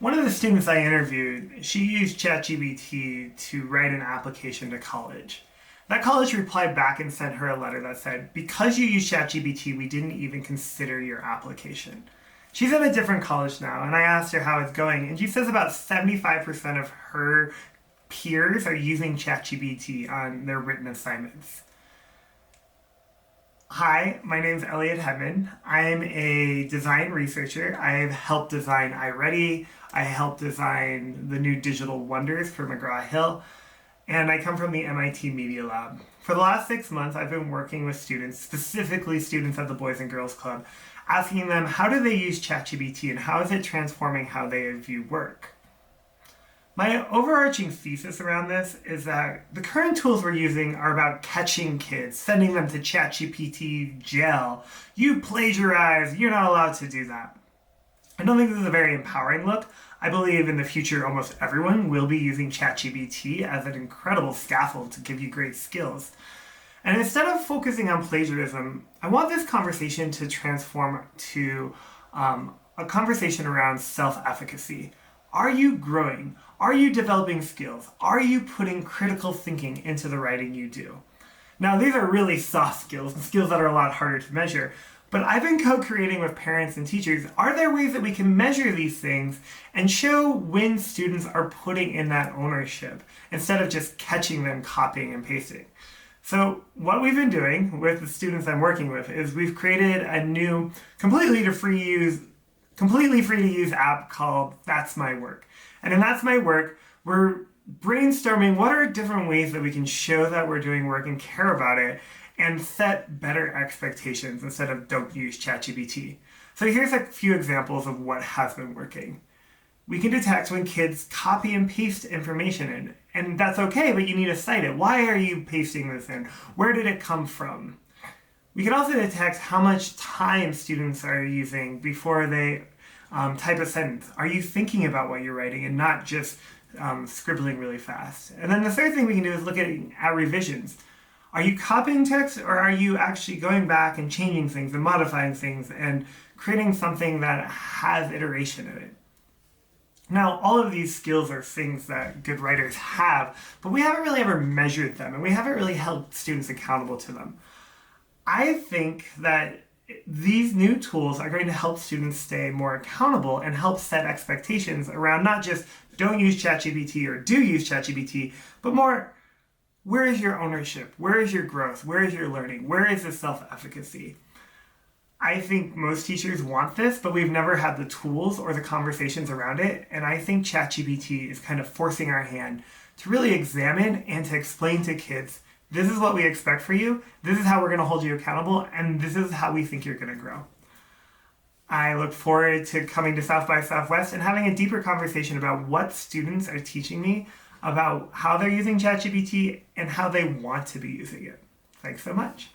One of the students I interviewed, she used ChatGPT to write an application to college. That college replied back and sent her a letter that said, because you use ChatGPT, we didn't even consider your application. She's at a different college now, and I asked her how it's going, and she says about 75% of her peers are using ChatGPT on their written assignments. Hi, my name is Elliott Hedman. I'm a design researcher. I've helped design iReady. I helped design the new digital wonders for McGraw-Hill. And I come from the MIT Media Lab. For the last 6 months, I've been working with students, specifically students at the Boys and Girls Club, asking them how do they use ChatGPT and how is it transforming how they view work. My overarching thesis around this is that the current tools we're using are about catching kids, sending them to ChatGPT jail. You plagiarize, you're not allowed to do that. I don't think this is a very empowering look. I believe in the future almost everyone will be using ChatGPT as an incredible scaffold to give you great skills. And instead of focusing on plagiarism, I want this conversation to transform to a conversation around self-efficacy. Are you growing? Are you developing skills? Are you putting critical thinking into the writing you do? Now, these are really soft skills and skills that are a lot harder to measure, but I've been co-creating with parents and teachers. Are there ways that we can measure these things and show when students are putting in that ownership instead of just catching them copying and pasting? So what we've been doing with the students I'm working with is we've created a new completely free to use app called That's My Work. And in That's My Work, we're brainstorming what are different ways that we can show that we're doing work and care about it and set better expectations instead of don't use ChatGPT. So here's a few examples of what has been working. We can detect when kids copy and paste information in, and that's okay, but you need to cite it. Why are you pasting this in? Where did it come from? We can also detect how much time students are using before they type a sentence. Are you thinking about what you're writing and not just scribbling really fast? And then the third thing we can do is look at revisions. Are you copying text or are you actually going back and changing things and modifying things and creating something that has iteration in it? Now, all of these skills are things that good writers have, but we haven't really ever measured them and we haven't really held students accountable to them. I think that these new tools are going to help students stay more accountable and help set expectations around not just don't use ChatGPT or do use ChatGPT, but more, where is your ownership? Where is your growth? Where is your learning? Where is the self-efficacy? I think most teachers want this, but we've never had the tools or the conversations around it. And I think ChatGPT is kind of forcing our hand to really examine and to explain to kids, this is what we expect for you, this is how we're going to hold you accountable, and this is how we think you're going to grow. I look forward to coming to South by Southwest and having a deeper conversation about what students are teaching me about how they're using ChatGPT and how they want to be using it. Thanks so much.